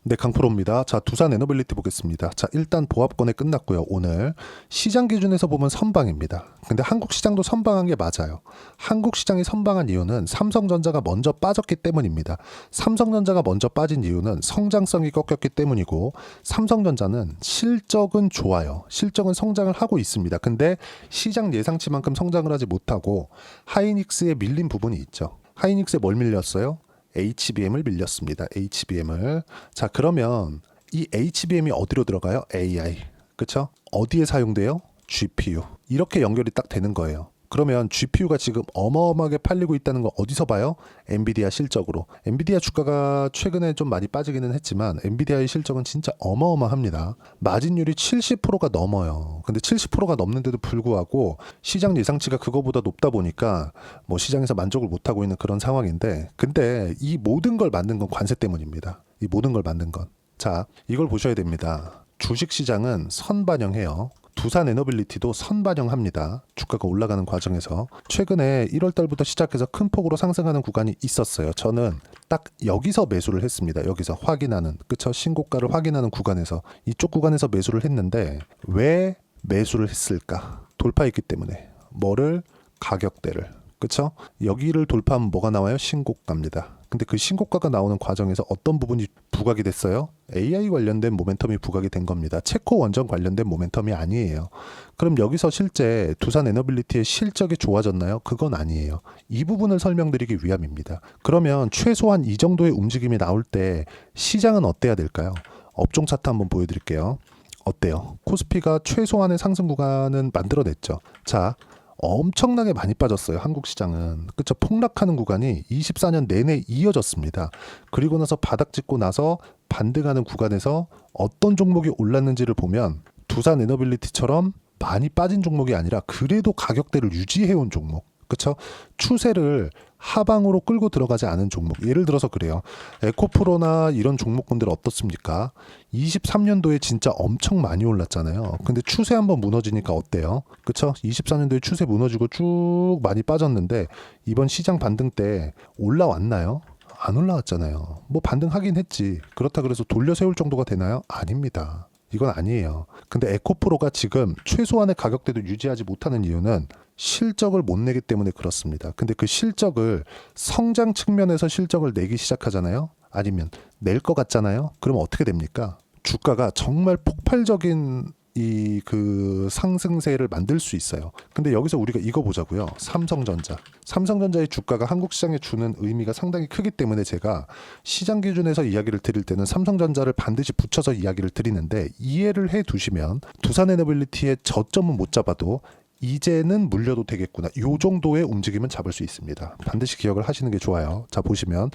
네, 강프로입니다. 자, 두산 에너빌리티 보겠습니다. 자, 일단 보합권에 끝났고요. 오늘 시장 기준에서 보면 선방입니다. 근데 한국 시장도 선방한 게 맞아요. 한국 시장이 선방한 이유는 삼성전자가 먼저 빠졌기 때문입니다. 삼성전자가 먼저 빠진 이유는 성장성이 꺾였기 때문이고, 삼성전자는 실적은 좋아요. 실적은 성장을 하고 있습니다. 근데 시장 예상치만큼 성장을 하지 못하고 하이닉스에 밀린 부분이 있죠. 하이닉스에 뭘 밀렸어요? HBM을 밀렸습니다. HBM을. 자, 그러면 이 HBM이 어디로 들어가요? AI. 그쵸? 어디에 사용돼요? GPU. 이렇게 연결이 딱 되는 거예요. 그러면 GPU가 지금 어마어마하게 팔리고 있다는 거 어디서 봐요? 엔비디아 실적으로. 엔비디아 주가가 최근에 좀 많이 빠지기는 했지만 엔비디아의 실적은 진짜 어마어마합니다. 마진율이 70%가 넘어요. 근데 70%가 넘는데도 불구하고 시장 예상치가 그거보다 높다 보니까 뭐 시장에서 만족을 못하고 있는 그런 상황인데, 근데 이 모든 걸 만든 건 관세 때문입니다. 이 모든 걸 만든 건. 자, 이걸 보셔야 됩니다. 주식시장은 선반영해요. 두산 에너빌리티도 선반영합니다. 주가가 올라가는 과정에서 최근에 1월 달부터 시작해서 큰 폭으로 상승하는 구간이 있었어요. 저는 딱 여기서 매수를 했습니다. 여기서 확인하는, 그쵸? 신고가를 확인하는 구간에서, 이쪽 구간에서 매수를 했는데 왜 매수를 했을까? 돌파했기 때문에. 뭐를? 가격대를. 그쵸? 여기를 돌파하면 뭐가 나와요? 신고가입니다. 근데 그 신고가가 나오는 과정에서 어떤 부분이 부각이 됐어요? AI 관련된 모멘텀이 부각이 된 겁니다. 체코 원전 관련된 모멘텀이 아니에요. 그럼 여기서 실제 두산 에너빌리티의 실적이 좋아졌나요? 그건 아니에요. 이 부분을 설명드리기 위함입니다. 그러면 최소한 이 정도의 움직임이 나올 때 시장은 어때야 될까요? 업종 차트 한번 보여드릴게요. 어때요? 코스피가 최소한의 상승 구간은 만들어냈죠. 자, 엄청나게 많이 빠졌어요. 한국 시장은. 그쵸? 폭락하는 구간이 24년 내내 이어졌습니다. 그리고 나서 바닥 찍고 나서 반등하는 구간에서 어떤 종목이 올랐는지를 보면 두산 에너빌리티처럼 많이 빠진 종목이 아니라 그래도 가격대를 유지해온 종목. 그쵸? 추세를 하방으로 끌고 들어가지 않은 종목. 예를 들어서 그래요. 에코프로나 이런 종목군들 어떻습니까? 23년도에 진짜 엄청 많이 올랐잖아요. 근데 추세 한번 무너지니까 어때요? 그쵸? 24년도에 추세 무너지고 쭉 많이 빠졌는데 이번 시장 반등 때 올라왔나요? 안 올라왔잖아요. 뭐 반등하긴 했지. 그렇다 그래서 돌려 세울 정도가 되나요? 아닙니다. 이건 아니에요. 근데 에코프로가 지금 최소한의 가격대도 유지하지 못하는 이유는 실적을 못 내기 때문에 그렇습니다. 근데 그 실적을 성장 측면에서 실적을 내기 시작하잖아요. 아니면 낼 것 같잖아요. 그러면 어떻게 됩니까? 주가가 정말 폭발적인 이 그 상승세를 만들 수 있어요. 근데 여기서 우리가 이거 보자고요. 삼성전자. 삼성전자의 주가가 한국 시장에 주는 의미가 상당히 크기 때문에 제가 시장 기준에서 이야기를 드릴 때는 삼성전자를 반드시 붙여서 이야기를 드리는데, 이해를 해 두시면 두산에너빌리티의 저점은 못 잡아도 이제는 물려도 되겠구나. 요 정도의 움직임은 잡을 수 있습니다. 반드시 기억을 하시는 게 좋아요. 자, 보시면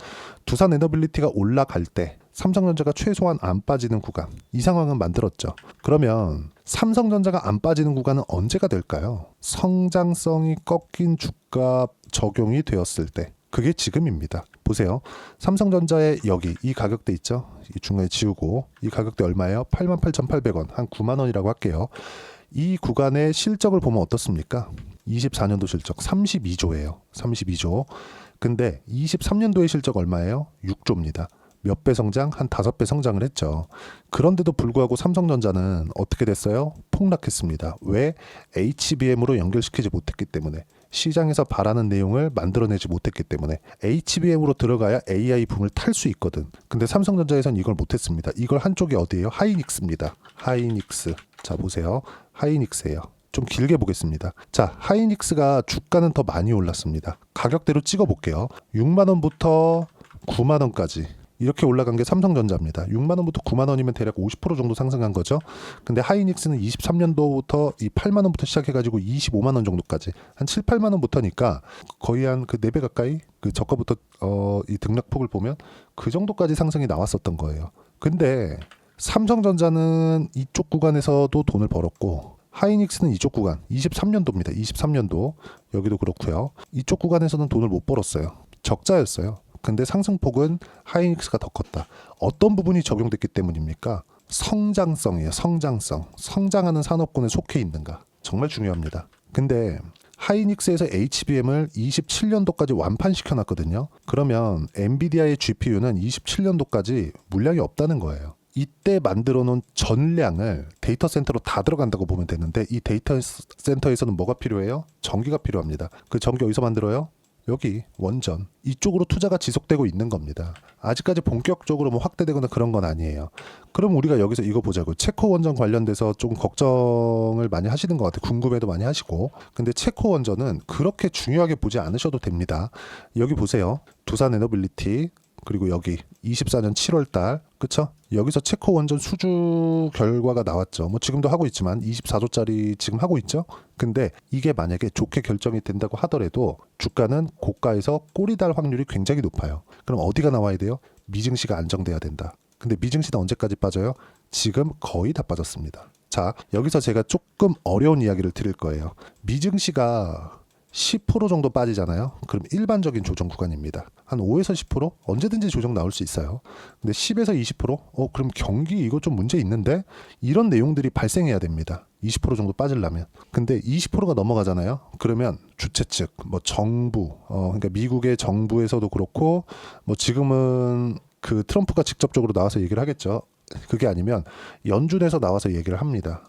두산 에너빌리티가 올라갈 때 삼성전자가 최소한 안 빠지는 구간, 이 상황은 만들었죠. 그러면 삼성전자가 안 빠지는 구간은 언제가 될까요? 성장성이 꺾인 주가 적용이 되었을 때. 그게 지금입니다. 보세요. 삼성전자의 여기 이 가격대 있죠? 이 중간에 지우고 이 가격대 얼마예요? 88,800원. 한 9만 원이라고 할게요. 이 구간의 실적을 보면 어떻습니까? 24년도 실적 32조예요. 32조. 근데 23년도의 실적 얼마예요? 6조입니다. 몇 배 성장? 한 5배 성장을 했죠. 그런데도 불구하고 삼성전자는 어떻게 됐어요? 폭락했습니다. 왜? HBM으로 연결시키지 못했기 때문에. 시장에서 바라는 내용을 만들어내지 못했기 때문에. HBM으로 들어가야 AI 붐을 탈 수 있거든. 근데 삼성전자에선 이걸 못했습니다. 이걸 한쪽이 어디예요? 하이닉스입니다. 하이닉스. 자, 보세요. 하이닉스예요. 좀 길게 보겠습니다. 자, 하이닉스가 주가는 더 많이 올랐습니다. 가격대로 찍어볼게요. 6만원부터 9만원까지 이렇게 올라간 게 삼성전자입니다. 6만원부터 9만원이면 대략 50% 정도 상승한 거죠. 근데 하이닉스는 23년도부터 이 8만원부터 시작해가지고 25만원 정도까지 한 7, 8만원부터니까 거의 한 그 4배 가까이 그 저가부터 이 등락폭을 보면 그 정도까지 상승이 나왔었던 거예요. 근데 삼성전자는 이쪽 구간에서도 돈을 벌었고 하이닉스는 이쪽 구간 23년도입니다. 23년도 여기도 그렇고요. 이쪽 구간에서는 돈을 못 벌었어요. 적자였어요. 근데 상승폭은 하이닉스가 더 컸다. 어떤 부분이 적용됐기 때문입니까? 성장성이에요. 성장성. 성장하는 산업군에 속해 있는가. 정말 중요합니다. 근데 하이닉스에서 HBM을 27년도까지 완판시켜놨거든요. 그러면 엔비디아의 GPU는 27년도까지 물량이 없다는 거예요. 이때 만들어 놓은 전량을 데이터 센터로 다 들어간다고 보면 되는데, 이 데이터 센터에서는 뭐가 필요해요? 전기가 필요합니다. 그 전기 어디서 만들어요? 여기 원전 이쪽으로 투자가 지속되고 있는 겁니다. 아직까지 본격적으로 뭐 확대되거나 그런 건 아니에요. 그럼 우리가 여기서 이거 보자고. 체코 원전 관련돼서 조금 걱정을 많이 하시는 것 같아요. 궁금해도 많이 하시고. 근데 체코 원전은 그렇게 중요하게 보지 않으셔도 됩니다. 여기 보세요. 두산 에너빌리티, 그리고 여기 24년 7월달, 그쵸? 여기서 체코 원전 수주 결과가 나왔죠. 뭐 지금도 하고 있지만 24조짜리 지금 하고 있죠. 근데 이게 만약에 좋게 결정이 된다고 하더라도 주가는 고가에서 꼬리 달 확률이 굉장히 높아요. 그럼 어디가 나와야 돼요? 미증시가 안정돼야 된다. 근데 미증시는 언제까지 빠져요? 지금 거의 다 빠졌습니다. 자, 여기서 제가 조금 어려운 이야기를 드릴 거예요. 미증시가 10% 정도 빠지잖아요. 그럼 일반적인 조정 구간입니다. 한 5에서 10% 언제든지 조정 나올 수 있어요. 근데 10에서 20% 그럼 경기 이거 좀 문제 있는데, 이런 내용들이 발생해야 됩니다. 20% 정도 빠지려면. 근데 20%가 넘어가잖아요. 그러면 주최 측, 뭐 정부, 그러니까 미국의 정부에서도 그렇고, 뭐 지금은 그 트럼프가 직접적으로 나와서 얘기를 하겠죠. 그게 아니면 연준에서 나와서 얘기를 합니다.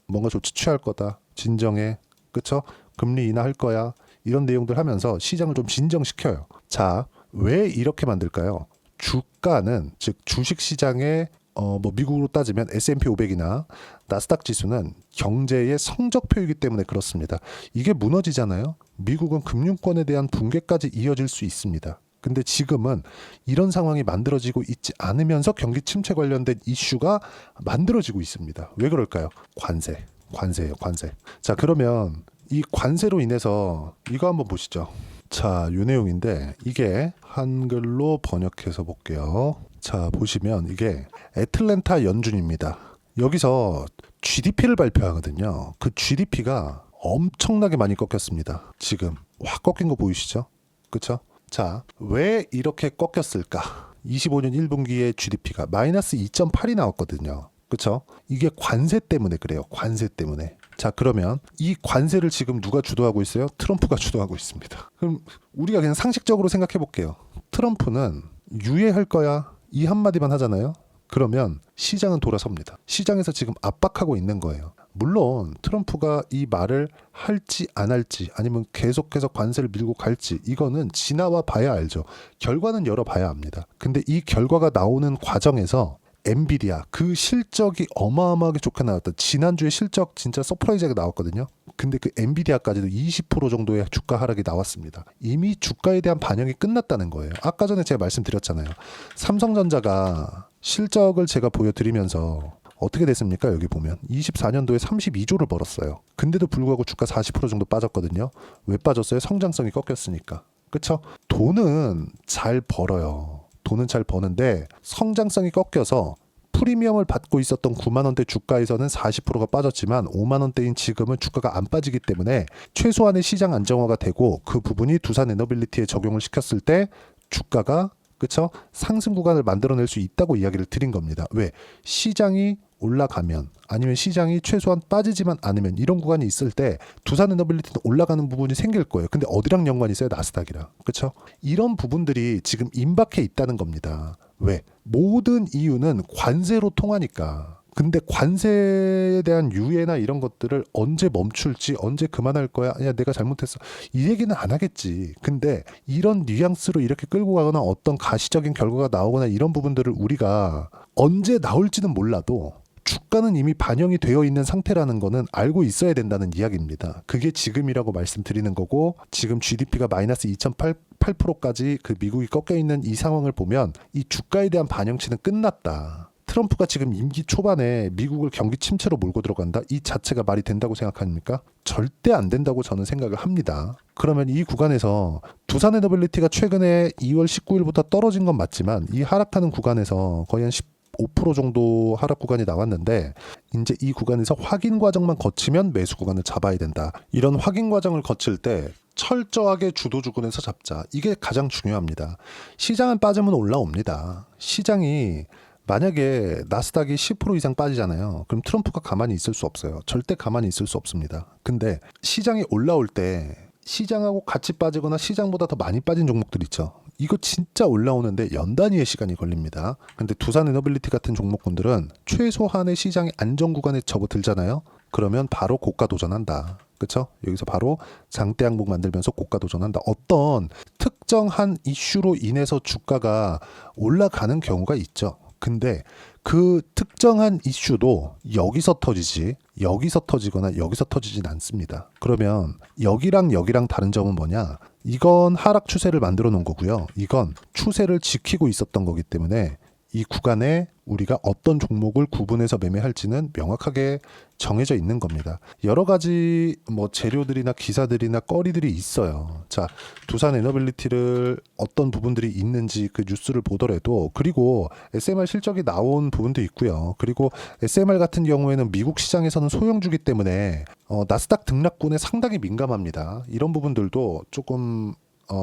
뭔가 조치 취할 거다. 진정해. 그쵸? 금리 인하할 거야. 이런 내용들 하면서 시장을 좀 진정시켜요. 자, 왜 이렇게 만들까요? 주가는, 즉 주식시장의 뭐 미국으로 따지면 S&P 500이나 나스닥 지수는 경제의 성적표이기 때문에 그렇습니다. 이게 무너지잖아요. 미국은 금융권에 대한 붕괴까지 이어질 수 있습니다. 근데 지금은 이런 상황이 만들어지고 있지 않으면서 경기 침체 관련된 이슈가 만들어지고 있습니다. 왜 그럴까요? 관세예요, 관세. 자, 그러면 이 관세로 인해서 이거 한번 보시죠. 자, 요 내용인데 이게 한글로 번역해서 볼게요. 자, 보시면 이게 애틀랜타 연준입니다. 여기서 GDP를 발표하거든요. 그 GDP가 엄청나게 많이 꺾였습니다. 지금 확 꺾인 거 보이시죠? 그쵸? 자, 왜 이렇게 꺾였을까? 25년 1분기에 GDP가 마이너스 2.8이 나왔거든요. 그쵸? 이게 관세 때문에 그래요. 관세 때문에. 자, 그러면 이 관세를 지금 누가 주도하고 있어요? 트럼프가 주도하고 있습니다. 그럼 우리가 그냥 상식적으로 생각해 볼게요. 트럼프는 유예할 거야, 이 한마디만 하잖아요. 그러면 시장은 돌아섭니다. 시장에서 지금 압박하고 있는 거예요. 물론 트럼프가 이 말을 할지 안 할지, 아니면 계속해서 관세를 밀고 갈지, 이거는 지나와 봐야 알죠. 결과는 열어봐야 합니다. 근데 이 결과가 나오는 과정에서 엔비디아 그 실적이 어마어마하게 좋게 나왔다. 지난주에 실적 진짜 서프라이즈하게 나왔거든요. 근데 그 엔비디아까지도 20% 정도의 주가 하락이 나왔습니다. 이미 주가에 대한 반영이 끝났다는 거예요. 아까 전에 제가 말씀드렸잖아요. 삼성전자가 실적을 제가 보여드리면서 어떻게 됐습니까? 여기 보면 24년도에 32조를 벌었어요. 근데도 불구하고 주가 40% 정도 빠졌거든요. 왜 빠졌어요? 성장성이 꺾였으니까. 그쵸? 돈은 잘 벌어요. 돈은 잘 버는데 성장성이 꺾여서 프리미엄을 받고 있었던 9만 원대 주가에서는 40%가 빠졌지만 5만 원대인 지금은 주가가 안 빠지기 때문에 최소한의 시장 안정화가 되고, 그 부분이 두산 에너빌리티에 적용을 시켰을 때 주가가, 그쵸? 상승 구간을 만들어낼 수 있다고 이야기를 드린 겁니다. 왜? 시장이 올라가면, 아니면 시장이 최소한 빠지지만 않으면, 이런 구간이 있을 때 두산 에너빌리티는 올라가는 부분이 생길 거예요. 근데 어디랑 연관이 있어요? 나스닥이랑. 그렇죠? 이런 부분들이 지금 임박해 있다는 겁니다. 왜? 모든 이유는 관세로 통하니까. 근데 관세에 대한 유예나 이런 것들을 언제 멈출지, 언제 그만할 거야, 야 내가 잘못했어, 이 얘기는 안 하겠지. 근데 이런 뉘앙스로 이렇게 끌고 가거나 어떤 가시적인 결과가 나오거나 이런 부분들을 우리가 언제 나올지는 몰라도 주가는 이미 반영이 되어 있는 상태라는 거는 알고 있어야 된다는 이야기입니다. 그게 지금이라고 말씀드리는 거고, 지금 GDP가 마이너스 2.8%까지 그 미국이 꺾여 있는 이 상황을 보면 이 주가에 대한 반영치는 끝났다. 트럼프가 지금 임기 초반에 미국을 경기 침체로 몰고 들어간다? 이 자체가 말이 된다고 생각합니까? 절대 안 된다고 저는 생각을 합니다. 그러면 이 구간에서 두산 에너빌리티가 최근에 2월 19일부터 떨어진 건 맞지만, 이 하락하는 구간에서 거의 한 5% 정도 하락 구간이 나왔는데, 이제 이 구간에서 확인 과정만 거치면 매수 구간을 잡아야 된다. 이런 확인 과정을 거칠 때 철저하게 주도 주군에서 잡자. 이게 가장 중요합니다. 시장은 빠지면 올라옵니다. 시장이 만약에 나스닥이 10% 이상 빠지잖아요. 그럼 트럼프가 가만히 있을 수 없어요. 절대 가만히 있을 수 없습니다. 근데 시장이 올라올 때 시장하고 같이 빠지거나 시장보다 더 많이 빠진 종목들 있죠. 이거 진짜 올라오는데 연 단위의 시간이 걸립니다. 근데 두산에너빌리티 같은 종목군들은 최소한의 시장의 안정 구간에 접어들잖아요. 그러면 바로 고가 도전한다. 그렇죠? 여기서 바로 장대 항목 만들면서 고가 도전한다. 어떤 특정한 이슈로 인해서 주가가 올라가는 경우가 있죠. 근데 그 특정한 이슈도 여기서 터지지, 여기서 터지거나 여기서 터지진 않습니다. 그러면 여기랑 여기랑 다른 점은 뭐냐? 이건 하락 추세를 만들어 놓은 거고요. 이건 추세를 지키고 있었던 거기 때문에 이 구간에 우리가 어떤 종목을 구분해서 매매할지는 명확하게 정해져 있는 겁니다. 여러 가지 재료들이나 기사들이나 거리들이 있어요. 자, 두산에너빌리티를 어떤 부분들이 있는지 그 뉴스를 보더라도, 그리고 SMR 실적이 나온 부분도 있고요. 그리고 SMR 같은 경우에는 미국 시장에서는 소형주기 때문에 나스닥 등락군에 상당히 민감합니다. 이런 부분들도 조금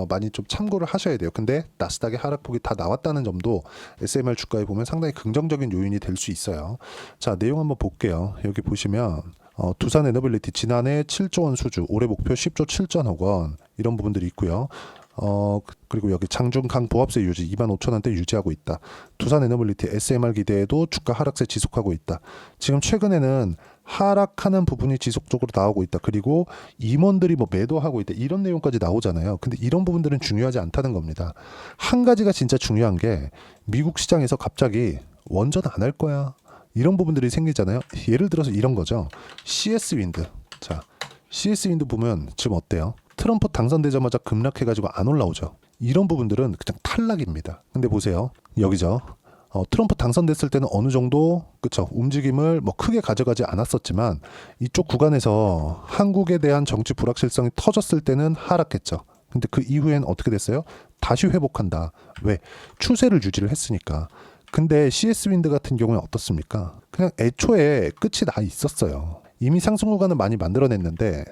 많이 좀 참고를 하셔야 돼요. 근데 나스닥의 하락폭이 다 나왔다는 점도 SMR 주가에 보면 상당히 긍정적인 요인이 될 수 있어요. 자, 내용 한번 볼게요. 여기 보시면 두산에너빌리티 지난해 7조 원 수주, 올해 목표 10조 7천억 원 이런 부분들이 있고요. 그리고 여기 장중강 보합세 유지 25,000원대 유지하고 있다. 두산에너빌리티 SMR 기대에도 주가 하락세 지속하고 있다. 지금 최근에는 하락하는 부분이 지속적으로 나오고 있다. 그리고 임원들이 매도하고 있다. 이런 내용까지 나오잖아요. 근데 이런 부분들은 중요하지 않다는 겁니다. 한 가지가 진짜 중요한 게 미국 시장에서 갑자기 원전 안 할 거야. 이런 부분들이 생기잖아요. 예를 들어서 이런 거죠. CS 윈드. 자, CS 윈드 보면 지금 어때요? 트럼프 당선되자마자 급락해가지고 안 올라오죠. 이런 부분들은 그냥 탈락입니다. 근데 보세요. 여기죠. 트럼프 당선됐을 때는 어느 정도 그쵸 움직임을 크게 가져가지 않았었지만 이쪽 구간에서 한국에 대한 정치 불확실성이 터졌을 때는 하락했죠. 근데 그 이후엔 어떻게 됐어요? 다시 회복한다. 왜? 추세를 유지를 했으니까. 근데 CS 윈드 같은 경우는 어떻습니까? 그냥 애초에 끝이 나 있었어요. 이미 상승 구간을 많이 만들어냈는데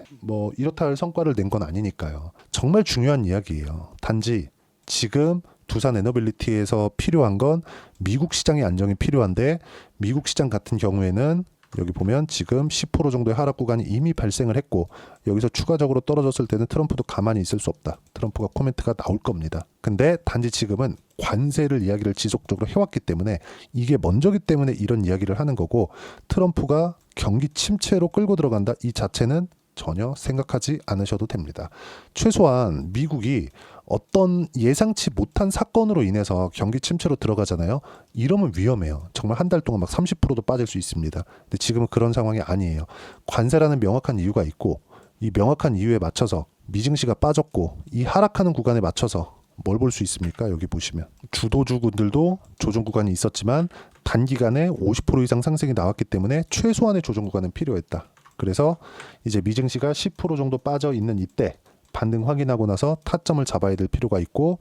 이렇다 할 성과를 낸 건 아니니까요. 정말 중요한 이야기예요. 단지 지금 두산에너빌리티에서 필요한 건 미국 시장의 안정이 필요한데, 미국 시장 같은 경우에는 여기 보면 지금 10% 정도의 하락 구간이 이미 발생을 했고, 여기서 추가적으로 떨어졌을 때는 트럼프도 가만히 있을 수 없다. 트럼프가 코멘트가 나올 겁니다. 근데 단지 지금은 관세를 이야기를 지속적으로 해왔기 때문에 이게 먼저기 때문에 이런 이야기를 하는 거고, 트럼프가 경기 침체로 끌고 들어간다 이 자체는 전혀 생각하지 않으셔도 됩니다. 최소한 미국이 어떤 예상치 못한 사건으로 인해서 경기 침체로 들어가잖아요. 이러면 위험해요. 정말 한 달 동안 30%도 빠질 수 있습니다. 근데 지금은 그런 상황이 아니에요. 관세라는 명확한 이유가 있고, 이 명확한 이유에 맞춰서 미증시가 빠졌고, 이 하락하는 구간에 맞춰서 뭘 볼 수 있습니까? 여기 보시면 주도주군들도 조정 구간이 있었지만 단기간에 50% 이상 상승이 나왔기 때문에 최소한의 조정 구간은 필요했다. 그래서 이제 미증시가 10% 정도 빠져 있는 이때 반등 확인하고 나서 타점을 잡아야 될 필요가 있고,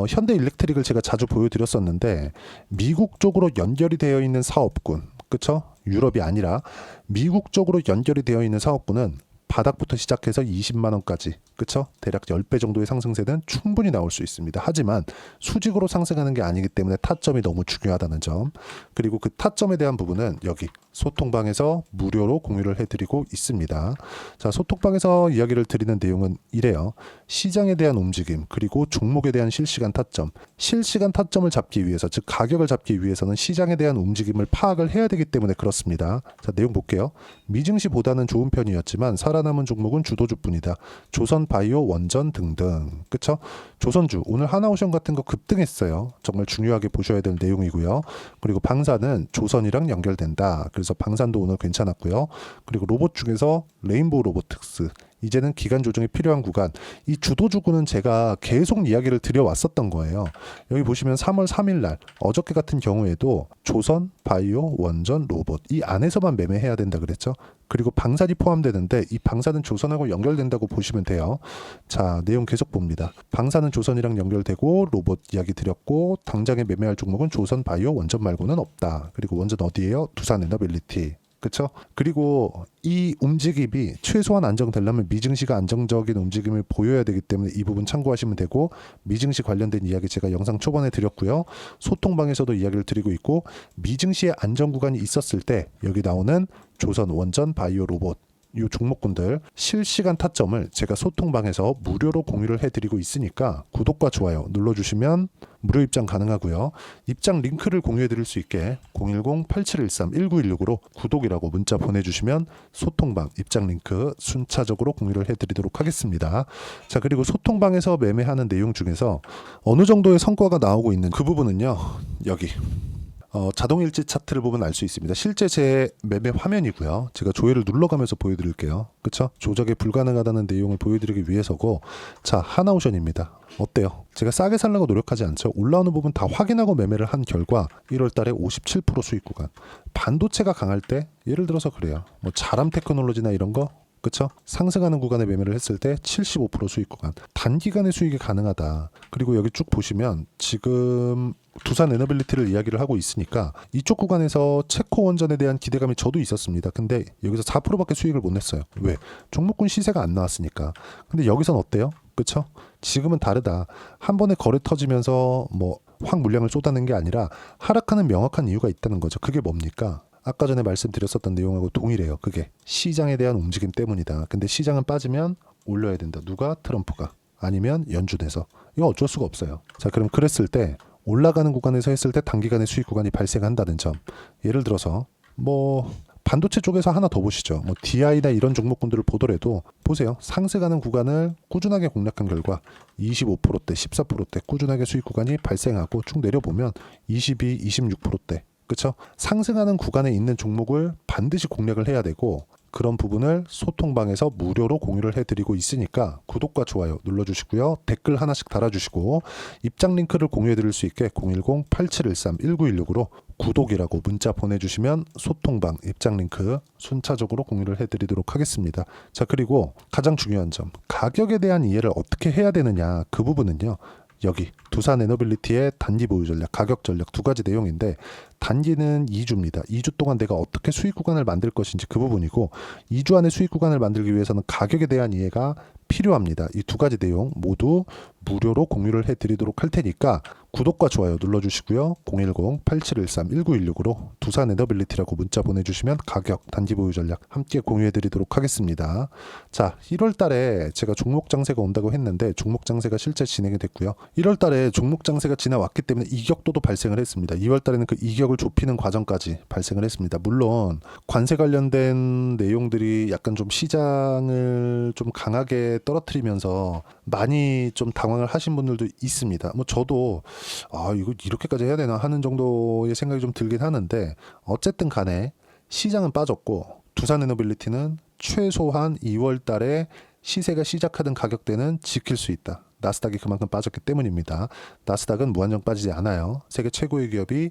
현대일렉트릭을 제가 자주 보여드렸었는데 미국 쪽으로 연결이 되어 있는 사업군, 그쵸? 유럽이 아니라 미국 쪽으로 연결이 되어 있는 사업군은 바닥부터 시작해서 20만 원까지, 그쵸? 대략 10배 정도의 상승세는 충분히 나올 수 있습니다. 하지만 수직으로 상승하는 게 아니기 때문에 타점이 너무 중요하다는 점, 그리고 그 타점에 대한 부분은 여기 소통방에서 무료로 공유를 해드리고 있습니다. 자, 소통방에서 이야기를 드리는 내용은 이래요. 시장에 대한 움직임, 그리고 종목에 대한 실시간 타점, 실시간 타점을 잡기 위해서, 즉 가격을 잡기 위해서는 시장에 대한 움직임을 파악을 해야 되기 때문에 그렇습니다. 자, 내용 볼게요. 미증시보다는 좋은 편이었지만 살아남은 종목은 주도주뿐이다. 조선, 바이오, 원전 등등. 그쵸? 조선주, 오늘 하나오션 같은 거 급등했어요. 정말 중요하게 보셔야 될 내용이고요. 그리고 방사는 조선이랑 연결된다. 그래서 방산도 오늘 괜찮았고요. 그리고 로봇 중에서 레인보우 로보틱스, 이제는 기간 조정이 필요한 구간, 이 주도주구는 제가 계속 이야기를 드려왔었던 거예요. 여기 보시면 3월 3일 날 어저께 같은 경우에도 조선, 바이오, 원전, 로봇 이 안에서만 매매해야 된다 그랬죠. 그리고 방산이 포함되는데 이 방산은 조선하고 연결된다고 보시면 돼요. 자, 내용 계속 봅니다. 방산은 조선이랑 연결되고, 로봇 이야기 드렸고, 당장에 매매할 종목은 조선, 바이오, 원전 말고는 없다. 그리고 원전 어디예요? 두산에너빌리티. 그렇죠? 그리고 이 움직임이 최소한 안정되려면 미증시가 안정적인 움직임을 보여야 되기 때문에 이 부분 참고하시면 되고, 미증시 관련된 이야기 제가 영상 초반에 드렸고요. 소통방에서도 이야기를 드리고 있고, 미증시의 안정 구간이 있었을 때 여기 나오는 조선, 원전, 바이오 로봇 이 종목군들 실시간 타점을 제가 소통방에서 무료로 공유를 해드리고 있으니까 구독과 좋아요 눌러주시면 무료 입장 가능하고요. 입장 링크를 공유해드릴 수 있게 010-8713-1916으로 구독이라고 문자 보내주시면 소통방 입장 링크 순차적으로 공유를 해드리도록 하겠습니다. 자, 그리고 소통방에서 매매하는 내용 중에서 어느 정도의 성과가 나오고 있는 그 부분은요, 여기 자동일지 차트를 보면 알 수 있습니다. 실제 제 매매 화면이고요. 제가 조회를 눌러가면서 보여드릴게요. 그쵸? 조작이 불가능하다는 내용을 보여드리기 위해서고, 자, 하나오션입니다. 어때요? 제가 싸게 살려고 노력하지 않죠. 올라오는 부분 다 확인하고 매매를 한 결과 1월 달에 57% 수익 구간. 반도체가 강할 때 예를 들어서 그래요. 뭐 자람 테크놀로지나 이런 거, 그쵸? 상승하는 구간에 매매를 했을 때 75% 수익 구간. 단기간에 수익이 가능하다. 그리고 여기 쭉 보시면 지금 두산 에너빌리티를 이야기를 하고 있으니까 이쪽 구간에서 체코 원전에 대한 기대감이 저도 있었습니다. 근데 여기서 4%밖에 수익을 못 냈어요. 왜? 종목군 시세가 안 나왔으니까. 근데 여기선 어때요? 그쵸? 지금은 다르다. 한 번에 거래 터지면서 뭐 확 물량을 쏟아낸 게 아니라 하락하는 명확한 이유가 있다는 거죠. 그게 뭡니까? 아까 전에 말씀드렸었던 내용하고 동일해요. 그게 시장에 대한 움직임 때문이다. 근데 시장은 빠지면 올려야 된다. 누가? 트럼프가. 아니면 연준에서. 이거 어쩔 수가 없어요. 자, 그럼 그랬을 때 올라가는 구간에서 했을 때 단기간에 수익 구간이 발생한다는 점. 예를 들어서 뭐 반도체 쪽에서 하나 더 보시죠. 뭐 DI나 이런 종목군들을 보더라도 보세요. 상승하는 구간을 꾸준하게 공략한 결과 25%대, 14%대 꾸준하게 수익 구간이 발생하고 쭉 내려보면 22, 26%대. 그렇죠? 상승하는 구간에 있는 종목을 반드시 공략을 해야 되고, 그런 부분을 소통방에서 무료로 공유를 해드리고 있으니까 구독과 좋아요 눌러주시고요. 댓글 하나씩 달아주시고, 입장 링크를 공유해드릴 수 있게 010-8713-1916으로 구독이라고 문자 보내주시면 소통방 입장 링크 순차적으로 공유를 해드리도록 하겠습니다. 자, 그리고 가장 중요한 점, 가격에 대한 이해를 어떻게 해야 되느냐, 그 부분은요, 여기 두산 에너빌리티의 단기 보유 전략, 가격 전략 두 가지 내용인데, 단기는 2주입니다. 2주 동안 내가 어떻게 수익 구간을 만들 것인지 그 부분이고, 2주 안에 수익 구간을 만들기 위해서는 가격에 대한 이해가 필요합니다. 이 두 가지 내용 모두 무료로 공유를 해드리도록 할 테니까 구독과 좋아요 눌러주시고요. 010-8713-1916으로 두산 에너빌리티라고 문자 보내주시면 가격, 단기 보유 전략 함께 공유해드리도록 하겠습니다. 자, 1월 달에 제가 종목 장세가 온다고 했는데 종목 장세가 실제 진행이 됐고요. 1월 달에 종목 장세가 지나왔기 때문에 이격도도 발생을 했습니다. 2월 달에는 그 이격을 좁히는 과정까지 발생을 했습니다. 물론 관세 관련된 내용들이 약간 좀 시장을 좀 강하게 떨어뜨리면서 많이 좀 당황을 하신 분들도 있습니다. 뭐 저도 이거 이렇게까지 해야 되나 하는 정도의 생각이 좀 들긴 하는데, 어쨌든 간에 시장은 빠졌고 두산 에너빌리티는 최소한 2월 달에 시세가 시작하던 가격대는 지킬 수 있다. 나스닥이 그만큼 빠졌기 때문입니다. 나스닥은 무한정 빠지지 않아요. 세계 최고의 기업이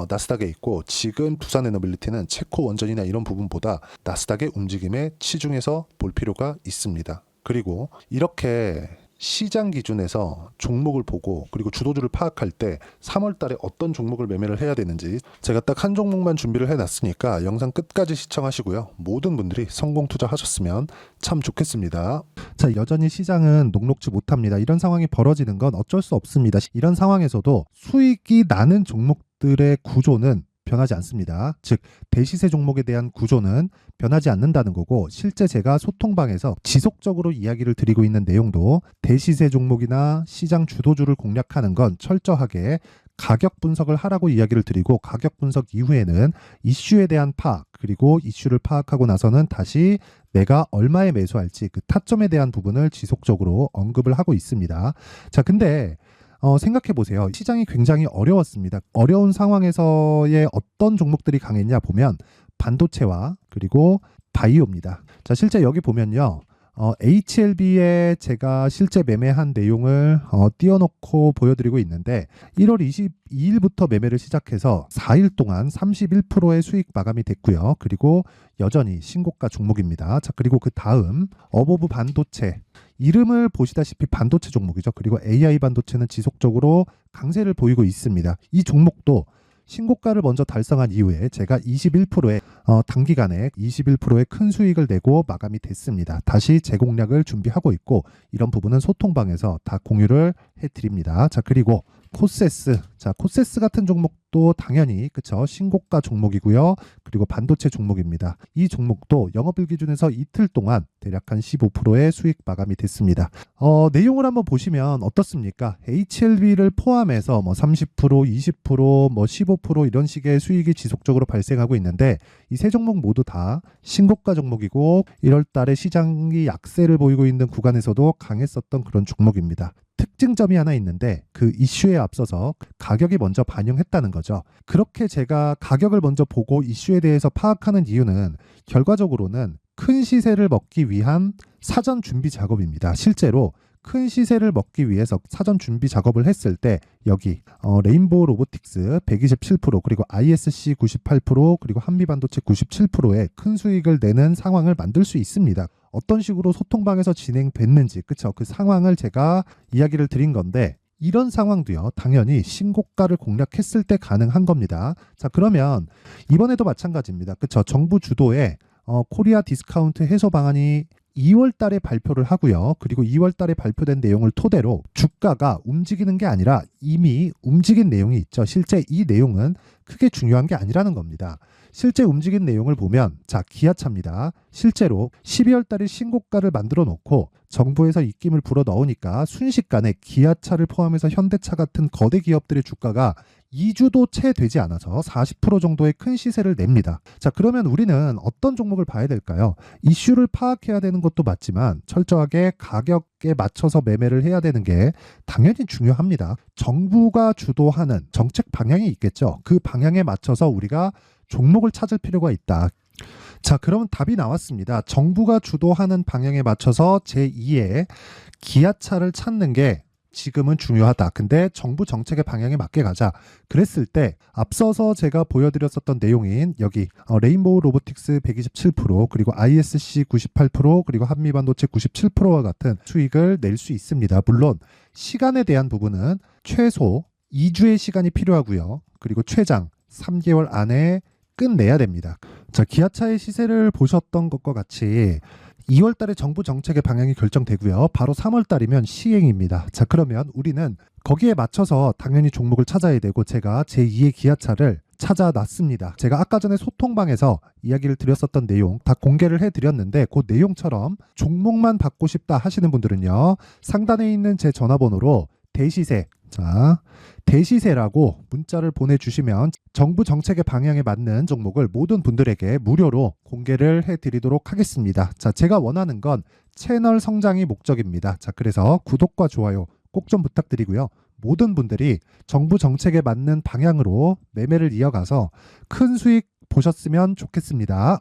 나스닥에 있고, 지금 두산 에너빌리티는 체코 원전이나 이런 부분보다 나스닥의 움직임에 치중해서 볼 필요가 있습니다. 그리고 이렇게 시장 기준에서 종목을 보고 그리고 주도주를 파악할 때 3월 달에 어떤 종목을 매매를 해야 되는지 제가 딱 한 종목만 준비를 해놨으니까 영상 끝까지 시청하시고요. 모든 분들이 성공 투자하셨으면 참 좋겠습니다. 자, 여전히 시장은 녹록지 못합니다. 이런 상황이 벌어지는 건 어쩔 수 없습니다. 이런 상황에서도 수익이 나는 종목들의 구조는 변하지 않습니다. 즉 대시세 종목에 대한 구조는 변하지 않는다는 거고, 실제 제가 소통방에서 지속적으로 이야기를 드리고 있는 내용도 대시세 종목이나 시장 주도주를 공략하는 건 철저하게 가격 분석을 하라고 이야기를 드리고, 가격 분석 이후에는 이슈에 대한 파악, 그리고 이슈를 파악하고 나서는 다시 내가 얼마에 매수할지 그 타점에 대한 부분을 지속적으로 언급을 하고 있습니다. 자, 근데 생각해 보세요. 시장이 굉장히 어려웠습니다. 어려운 상황에서의 어떤 종목들이 강했냐 보면 반도체와 그리고 바이오입니다. 자, 실제 여기 보면요. HLB에 제가 실제 매매한 내용을 띄워놓고 보여드리고 있는데, 1월 22일부터 매매를 시작해서 4일 동안 31%의 수익 마감이 됐고요. 그리고 여전히 신고가 종목입니다. 자, 그리고 그 다음 어보브 반도체, 이름을 보시다시피 반도체 종목이죠. 그리고 AI 반도체는 지속적으로 강세를 보이고 있습니다. 이 종목도 신고가를 먼저 달성한 이후에 제가 21%의 단기간에 21%의 큰 수익을 내고 마감이 됐습니다. 다시 재공략을 준비하고 있고 이런 부분은 소통방에서 다 공유를 해드립니다. 자, 그리고 코세스. 자, 코세스 같은 종목도 당연히 그쵸, 신고가 종목이고요. 그리고 반도체 종목입니다. 이 종목도 영업일 기준에서 이틀 동안 대략 한 15%의 수익 마감이 됐습니다. 내용을 한번 보시면 어떻습니까? HLB를 포함해서 뭐 30%, 20%, 뭐 15% 이런 식의 수익이 지속적으로 발생하고 있는데 이 세 종목 모두 다 신고가 종목이고 1월 달에 시장이 약세를 보이고 있는 구간에서도 강했었던 그런 종목입니다. 특징점이 하나 있는데 그 이슈에 앞서서 가격이 먼저 반영했다는 거죠. 그렇게 제가 가격을 먼저 보고 이슈에 대해서 파악하는 이유는 결과적으로는 큰 시세를 먹기 위한 사전 준비 작업입니다. 실제로 큰 시세를 먹기 위해서 사전 준비 작업을 했을 때 여기 레인보우 로보틱스 127% 그리고 ISC 98% 그리고 한미반도체 97%의 큰 수익을 내는 상황을 만들 수 있습니다. 어떤 식으로 소통방에서 진행됐는지 그쵸, 그 상황을 제가 이야기를 드린 건데 이런 상황도요 당연히 신고가를 공략했을 때 가능한 겁니다. 자, 그러면 이번에도 마찬가지입니다. 그쵸, 정부 주도의 코리아 디스카운트 해소 방안이 2월 달에 발표를 하고요. 그리고 2월 달에 발표된 내용을 토대로 주가가 움직이는 게 아니라 이미 움직인 내용이 있죠. 실제 이 내용은 크게 중요한 게 아니라는 겁니다. 실제 움직인 내용을 보면 자, 기아차입니다. 실제로 12월 달에 신고가를 만들어 놓고 정부에서 입김을 불어 넣으니까 순식간에 기아차를 포함해서 현대차 같은 거대 기업들의 주가가 2주도 채 되지 않아서 40% 정도의 큰 시세를 냅니다. 자, 그러면 우리는 어떤 종목을 봐야 될까요? 이슈를 파악해야 되는 것도 맞지만 철저하게 가격에 맞춰서 매매를 해야 되는 게 당연히 중요합니다. 정부가 주도하는 정책 방향이 있겠죠. 그 방향에 맞춰서 우리가 종목을 찾을 필요가 있다. 자, 그러면 답이 나왔습니다. 정부가 주도하는 방향에 맞춰서 제2의 기아차를 찾는 게 지금은 중요하다. 근데 정부 정책의 방향에 맞게 가자. 그랬을 때 앞서서 제가 보여드렸었던 내용인 여기 레인보우 로보틱스 127% 그리고 ISC 98% 그리고 한미반도체 97%와 같은 수익을 낼 수 있습니다. 물론 시간에 대한 부분은 최소 2주의 시간이 필요하고요. 그리고 최장 3개월 안에 끝내야 됩니다. 자, 기아차의 시세를 보셨던 것과 같이 2월 달에 정부 정책의 방향이 결정되고요. 바로 3월 달이면 시행입니다. 자, 그러면 우리는 거기에 맞춰서 당연히 종목을 찾아야 되고 제가 제2의 기아차를 찾아놨습니다. 제가 아까 전에 소통방에서 이야기를 드렸었던 내용 다 공개를 해드렸는데 그 내용처럼 종목만 받고 싶다 하시는 분들은요. 상단에 있는 제 전화번호로 대시세, 자, 대시세라고 문자를 보내주시면 정부 정책의 방향에 맞는 종목을 모든 분들에게 무료로 공개를 해드리도록 하겠습니다. 자, 제가 원하는 건 채널 성장이 목적입니다. 자, 그래서 구독과 좋아요 꼭 좀 부탁드리고요. 모든 분들이 정부 정책에 맞는 방향으로 매매를 이어가서 큰 수익 보셨으면 좋겠습니다.